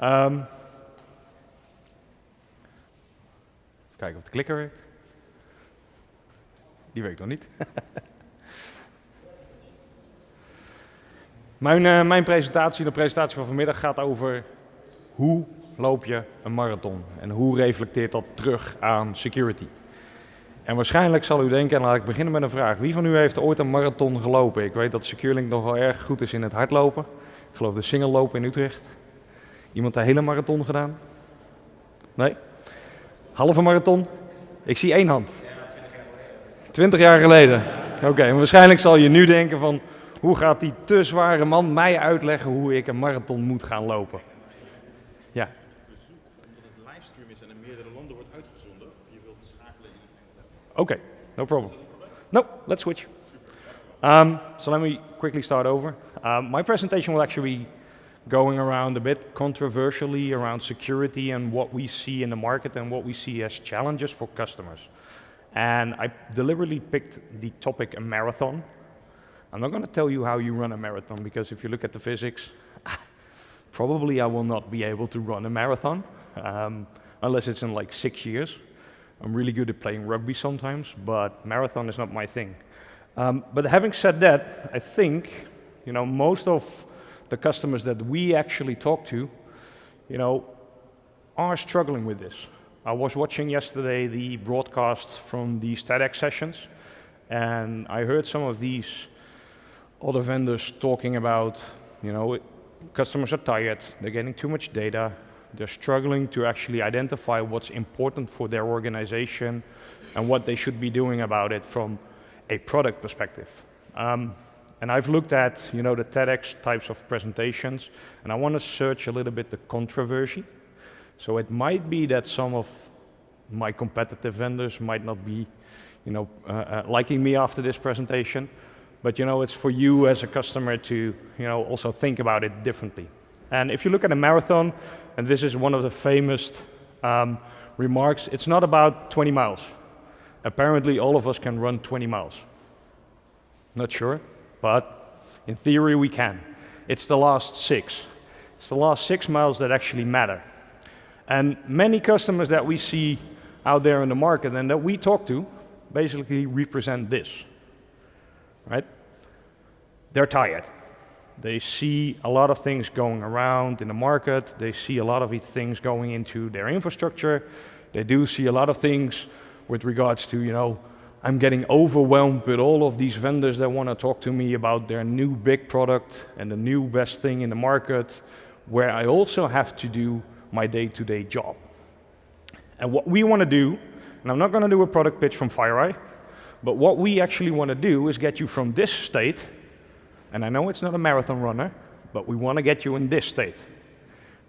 Even kijken of de klikker werkt. Die werkt nog niet. Mijn presentatie, de presentatie van vanmiddag, gaat over hoe loop je een marathon en hoe reflecteert dat terug aan security. En waarschijnlijk zal u denken, en laat ik beginnen met een vraag. Wie van u heeft ooit een marathon gelopen? Ik weet dat SecureLink nog wel erg goed is in het hardlopen. Ik geloof de single lopen in Utrecht. Iemand de hele marathon gedaan? Nee? Halve marathon? Ik zie één hand. 20 jaar geleden. Oké, en waarschijnlijk zal je nu denken van, hoe gaat die te zware man mij uitleggen hoe ik een marathon moet gaan lopen? Ja. Verzoek, omdat het livestream is en in meerdere landen wordt uitgezonden, of je wilt schakelen in. Okay, no problem. No, let's switch. So let me quickly start over. My presentation will actually be going around a bit controversially around security and what we see in the market and what we see as challenges for customers. And I deliberately picked the topic a marathon. I'm not going to tell you how you run a marathon, because if you look at the physics, probably I will not be able to run a marathon, unless it's in like 6 years. I'm really good at playing rugby sometimes, but marathon is not my thing. But having said that, I think, most of the customers that we actually talk to, are struggling with this. I was watching yesterday the broadcast from these TEDx sessions, and I heard some of these other vendors talking about, customers are tired, they're getting too much data, they're struggling to actually identify what's important for their organization and what they should be doing about it from a product perspective. And I've looked at, the TEDx types of presentations, and I want to search a little bit the controversy. So it might be that some of my competitive vendors might not be, liking me after this presentation, but it's for you as a customer to, also think about it differently. And if you look at a marathon, and this is one of the famous remarks, it's not about 20 miles. Apparently all of us can run 20 miles. Not sure, but in theory we can. It's the last 6. It's the last 6 miles that actually matter. And many customers that we see out there in the market and that we talk to basically represent this, right? They're tired. They see a lot of things going around in the market. They see a lot of things going into their infrastructure. They do see a lot of things with regards to, I'm getting overwhelmed with all of these vendors that want to talk to me about their new big product and the new best thing in the market, where I also have to do my day-to-day job. And what we want to do, and I'm not going to do a product pitch from FireEye, but what we actually want to do is get you from this state, and I know it's not a marathon runner, but we want to get you in this state,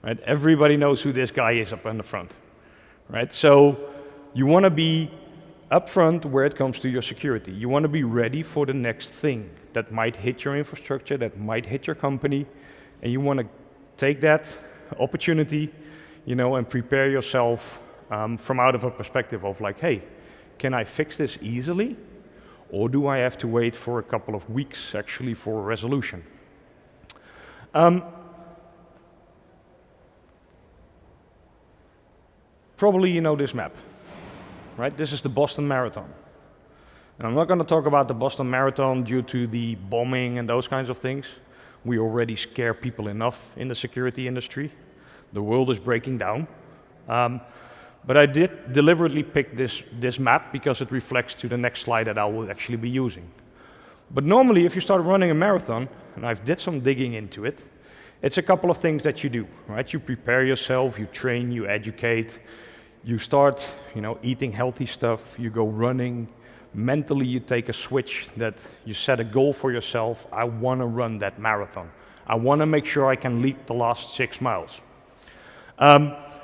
right? Everybody knows who this guy is up in the front, right? So you want to be up front where it comes to your security. You want to be ready for the next thing that might hit your infrastructure, that might hit your company, and you want to take that opportunity, and prepare yourself from out of a perspective of like, hey, can I fix this easily? Or do I have to wait for a couple of weeks actually for a resolution? Probably you know this map, right? This is the Boston Marathon. And I'm not going to talk about the Boston Marathon due to the bombing and those kinds of things. We already scare people enough in the security industry. The world is breaking down. But I did deliberately pick this map because it reflects to the next slide that I will actually be using. But normally, if you start running a marathon, and I've did some digging into it, it's a couple of things that you do, right? You prepare yourself, you train, you educate, you start, eating healthy stuff, you go running. Mentally, you take a switch that you set a goal for yourself. I want to run that marathon. I want to make sure I can leap the last 6 miles.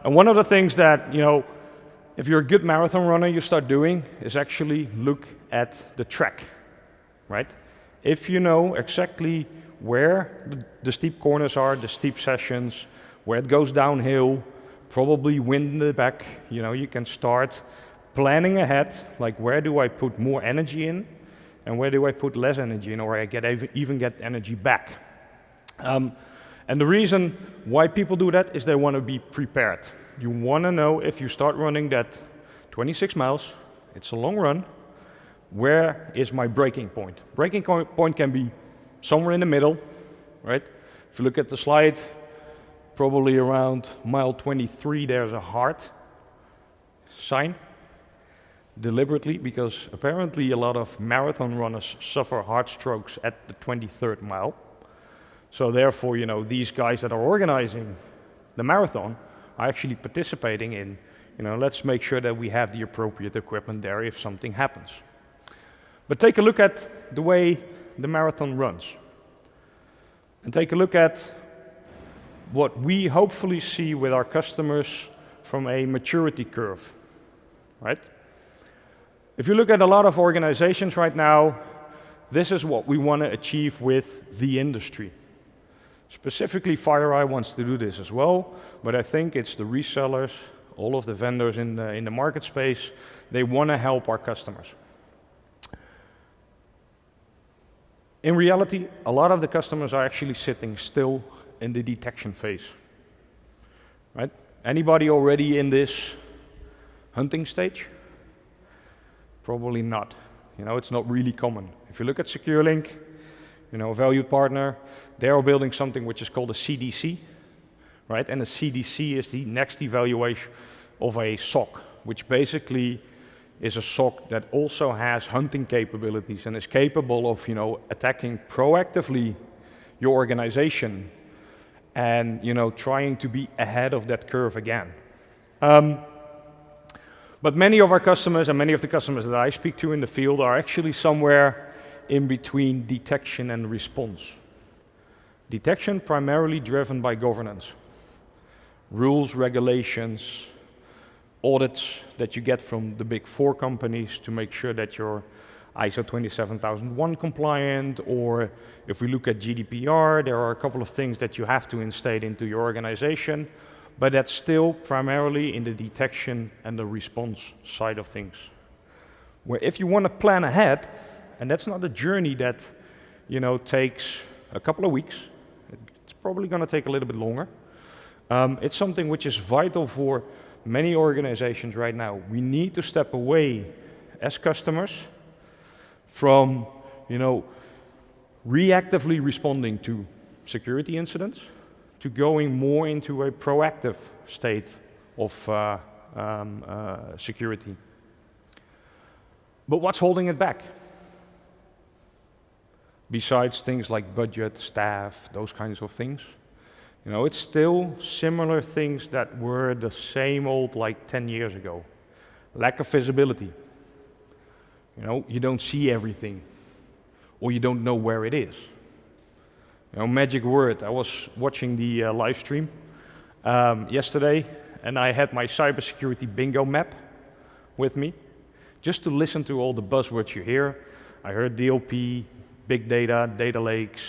And one of the things that, if you're a good marathon runner, you start doing is actually look at the track, right? If you know exactly where the steep corners are, the steep sessions, where it goes downhill, probably wind in the back, you can start planning ahead, like where do I put more energy in and where do I put less energy in, or I even get energy back. And the reason why people do that is they want to be prepared. You want to know if you start running that 26 miles, it's a long run, where is my breaking point? Breaking point can be somewhere in the middle, right? If you look at the slide, probably around mile 23, there's a heart sign, deliberately, because apparently a lot of marathon runners suffer heart strokes at the 23rd mile. So therefore, you know, these guys that are organizing the marathon are actually participating in, you know, let's make sure that we have the appropriate equipment there if something happens. But take a look at the way the marathon runs. And take a look at what we hopefully see with our customers from a maturity curve, right? If you look at a lot of organizations right now, this is what we want to achieve with the industry. Specifically, FireEye wants to do this as well, but I think it's the resellers, all of the vendors in the market space, they want to help our customers. In reality, a lot of the customers are actually sitting still in the detection phase, right? Anybody already in this hunting stage? Probably not. You know, it's not really common. If you look at SecureLink, you know, a valued partner, they are building something which is called a CDC, right? And a CDC is the next evaluation of a SOC, which basically is a SOC that also has hunting capabilities and is capable of, you know, attacking proactively your organization and, you know, trying to be ahead of that curve again. But many of our customers and many of the customers that I speak to in the field are actually somewhere in between detection and response. Detection primarily driven by governance, rules, regulations, audits that you get from the big 4 companies to make sure that you're ISO 27001 compliant, or if we look at GDPR, there are a couple of things that you have to instate into your organization, but that's still primarily in the detection and the response side of things. Where if you want to plan ahead, and that's not a journey that, you know, takes a couple of weeks, it's probably going to take a little bit longer. It's something which is vital for many organizations right now. We need to step away as customers from, you know, reactively responding to security incidents to going more into a proactive state of security. But what's holding it back? Besides things like budget, staff, those kinds of things. You know, it's still similar things that were the same old like 10 years ago. Lack of visibility. You know, you don't see everything, or you don't know where it is. You know, magic word. I was watching the live stream yesterday, and I had my cybersecurity bingo map with me, just to listen to all the buzzwords you hear. I heard DLP, big data, data lakes,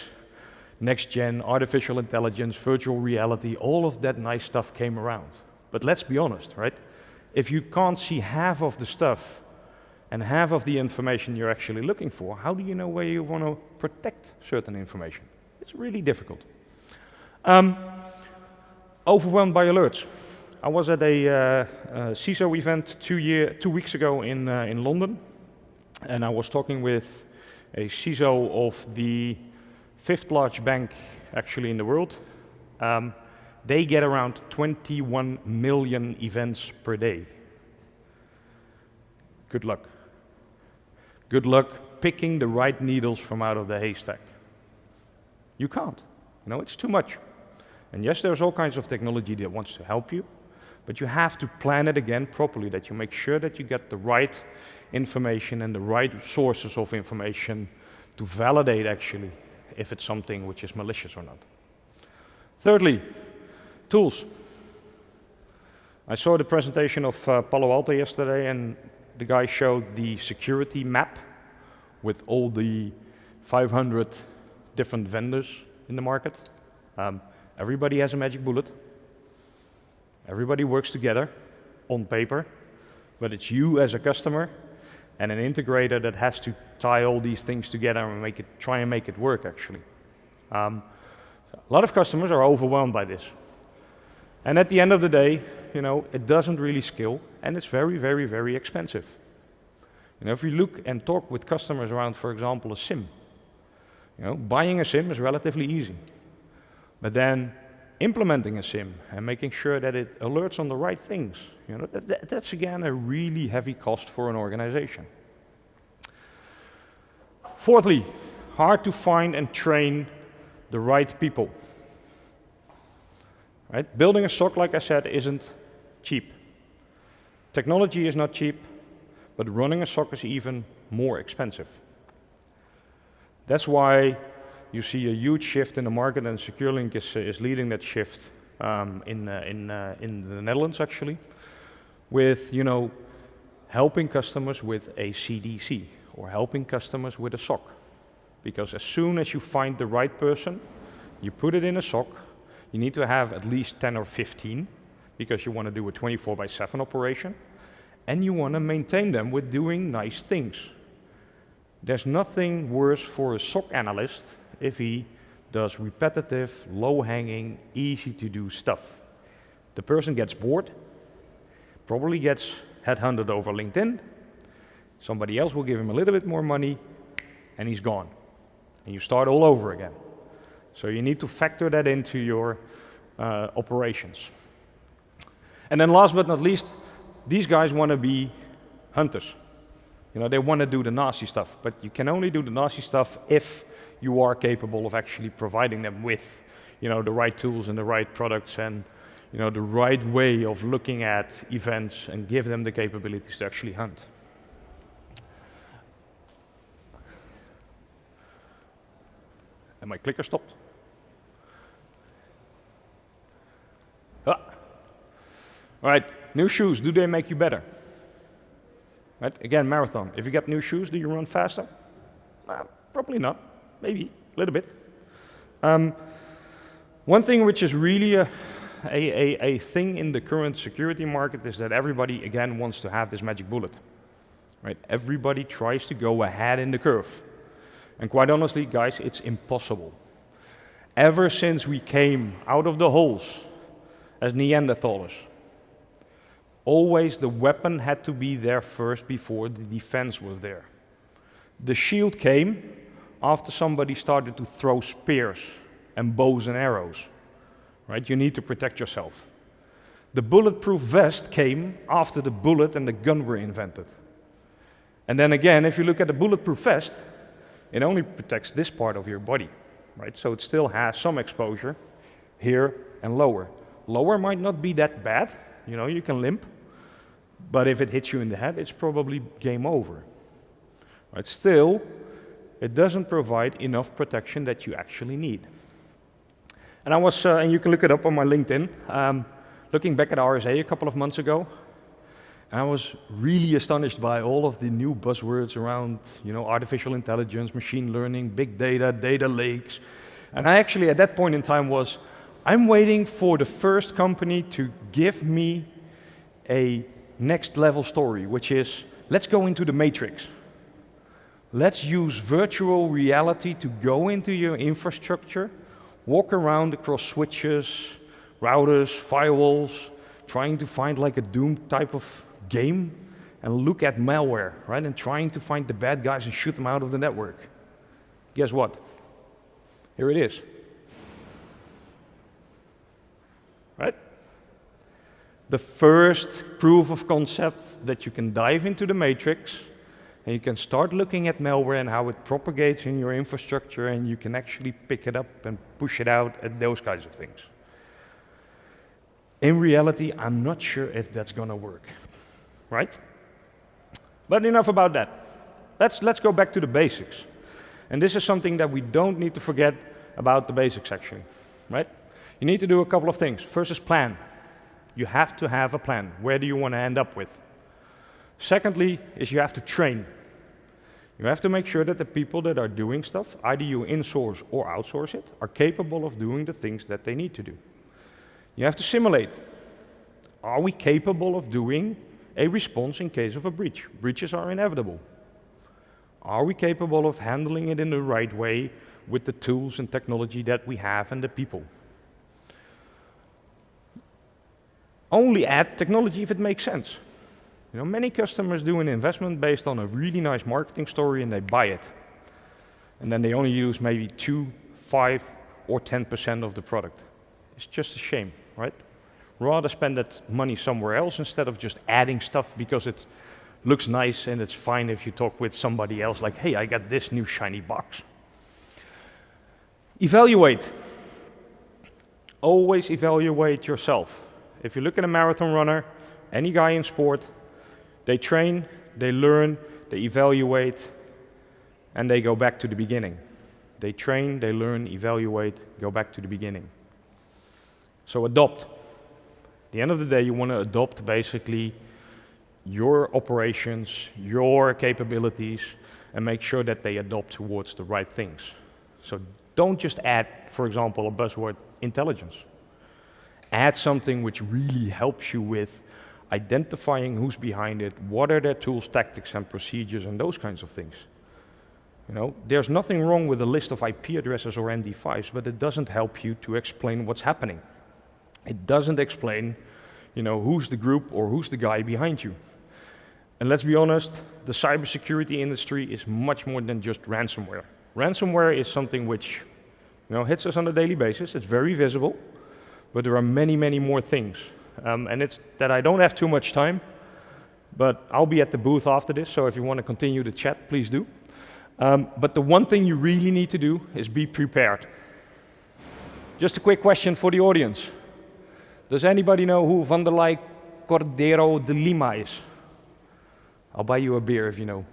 next gen, artificial intelligence, virtual reality, all of that nice stuff came around. But let's be honest, right? If you can't see half of the stuff and half of the information you're actually looking for, how do you know where you want to protect certain information? It's really difficult. Overwhelmed by alerts. I was at a CISO event 2 weeks ago in London, and I was talking with a CISO of the 5th largest bank actually in the world. They get around 21 million events per day. Good luck. Good luck picking the right needles from out of the haystack. You can't. You know, it's too much. And yes, there's all kinds of technology that wants to help you, but you have to plan it again properly, that you make sure that you get the right information and the right sources of information to validate actually if it's something which is malicious or not. Thirdly, tools. I saw the presentation of Palo Alto yesterday, and the guy showed the security map with all the 500 different vendors in the market. Everybody has a magic bullet. Everybody works together on paper, but it's you as a customer and an integrator that has to tie all these things together and try and make it work actually. A lot of customers are overwhelmed by this. And at the end of the day, it doesn't really scale, and it's very, very, very expensive. If you look and talk with customers around, for example, a SIM, buying a SIM is relatively easy. But then implementing a SIM and making sure that it alerts on the right things, that's again a really heavy cost for an organization. Fourthly, hard to find and train the right people. Right? Building a SOC, like I said, isn't cheap. Technology is not cheap, but running a SOC is even more expensive. That's why you see a huge shift in the market, and SecureLink is leading that shift in the Netherlands, actually, with helping customers with a CDC or helping customers with a SOC. Because as soon as you find the right person, you put it in a SOC. You need to have at least 10 or 15 because you want to do a 24/7 operation, and you want to maintain them with doing nice things. There's nothing worse for a SOC analyst if he does repetitive, low-hanging, easy-to-do stuff. The person gets bored, probably gets headhunted over LinkedIn, somebody else will give him a little bit more money, and he's gone. And you start all over again. So you need to factor that into your operations. And then last but not least, these guys want to be hunters. They want to do the nasty stuff, but you can only do the nasty stuff if you are capable of actually providing them with, the right tools and the right products and, the right way of looking at events and give them the capabilities to actually hunt. And my clicker stopped. Ah. All right, new shoes, do they make you better? Right? Again, marathon. If you get new shoes, do you run faster? Probably not. Maybe a little bit. One thing which is really a thing in the current security market is that everybody, again, wants to have this magic bullet. Right? Everybody tries to go ahead in the curve. And quite honestly, guys, it's impossible. Ever since we came out of the holes as Neanderthals, always the weapon had to be there first before the defense was there. The shield came after somebody started to throw spears and bows and arrows. Right? You need to protect yourself. The bulletproof vest came after the bullet and the gun were invented. And then again, if you look at the bulletproof vest, it only protects this part of your body. Right? So it still has some exposure here and lower. Lower might not be that bad, you can limp, but if it hits you in the head, it's probably game over. Right? Still, it doesn't provide enough protection that you actually need. And and you can look it up on my LinkedIn, looking back at RSA a couple of months ago, and I was really astonished by all of the new buzzwords around, artificial intelligence, machine learning, big data, data lakes. And I actually, at that point in time, I'm waiting for the first company to give me a next level story, which is, let's go into the matrix. Let's use virtual reality to go into your infrastructure, walk around across switches, routers, firewalls, trying to find like a Doom type of game, and look at malware, right? And trying to find the bad guys and shoot them out of the network. Guess what? Here it is. Right? The first proof of concept that you can dive into the matrix and you can start looking at malware and how it propagates in your infrastructure, and you can actually pick it up and push it out and those kinds of things. In reality, I'm not sure if that's going to work, right? But enough about that. Let's go back to the basics. And this is something that we don't need to forget about the basics, actually, right? You need to do a couple of things. First is plan. You have to have a plan. Where do you want to end up with? Secondly is you have to train. You have to make sure that the people that are doing stuff, either you insource or outsource it, are capable of doing the things that they need to do. You have to simulate. Are we capable of doing a response in case of a breach? Breaches are inevitable. Are we capable of handling it in the right way with the tools and technology that we have and the people. Only add technology if it makes sense. You know, many customers do an investment based on a really nice marketing story and they buy it. And then they only use maybe 2, 5, or 10% of the product. It's just a shame, right? Rather spend that money somewhere else instead of just adding stuff because it looks nice and it's fine if you talk with somebody else like, hey, I got this new shiny box. Evaluate. Always evaluate yourself. If you look at a marathon runner, any guy in sport, they train, they learn, they evaluate, and they go back to the beginning. They train, they learn, evaluate, go back to the beginning. So adopt. At the end of the day, you want to adopt basically your operations, your capabilities, and make sure that they adopt towards the right things. So don't just add, for example, a buzzword, intelligence. Add something which really helps you with identifying who's behind it, what are their tools, tactics, and procedures, and those kinds of things. You know, there's nothing wrong with a list of IP addresses or MD5s, but it doesn't help you to explain what's happening. It doesn't explain, you know, who's the group or who's the guy behind you. And let's be honest, the cybersecurity industry is much more than just ransomware. Ransomware is something which, you know, hits us on a daily basis. It's very visible, but there are many, many more things. And it's that I don't have too much time, but I'll be at the booth after this, so if you want to continue the chat, please do. But the one thing you really need to do is be prepared. Just a quick question for the audience. Does anybody know who Van der Leij Cordero de Lima is? I'll buy you a beer if you know.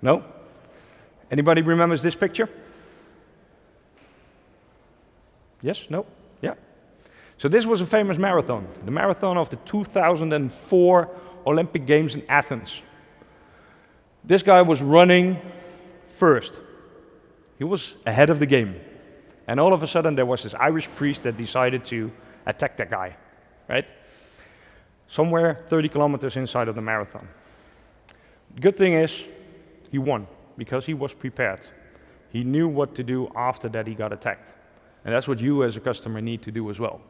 No? Anybody remembers this picture? Yes? No? Yeah? So this was a famous marathon, the marathon of the 2004 Olympic Games in Athens. This guy was running first. He was ahead of the game. And all of a sudden there was this Irish priest that decided to attack that guy, right? Somewhere 30 kilometers inside of the marathon. The good thing is, he won, because he was prepared. He knew what to do after that he got attacked. And that's what you as a customer need to do as well.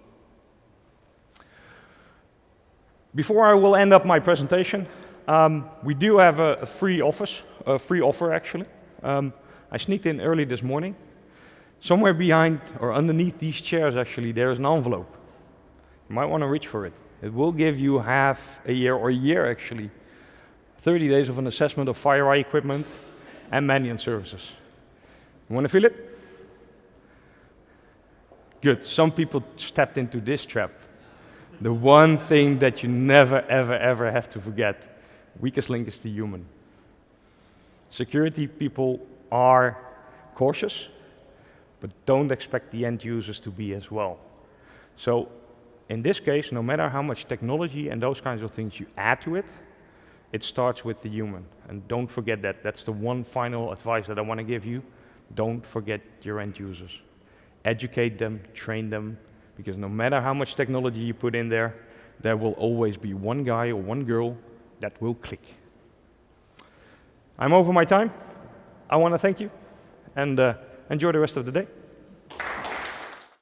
Before I will end up my presentation, we do have a free offer actually. I sneaked in early this morning. Somewhere behind or underneath these chairs actually there is an envelope. You might want to reach for it. It will give you half a year or a year actually, 30 days of an assessment of FireEye equipment and Mandiant services. You want to feel it? Good, some people stepped into this trap. The one thing that you never, ever, ever have to forget, weakest link is the human. Security people are cautious, but don't expect the end users to be as well. So in this case, no matter how much technology and those kinds of things you add to it, it starts with the human. And don't forget that. That's the one final advice that I want to give you. Don't forget your end users. Educate them, train them, because no matter how much technology you put in there, there will always be one guy or one girl that will click. I'm over my time. I want to thank you and enjoy the rest of the day.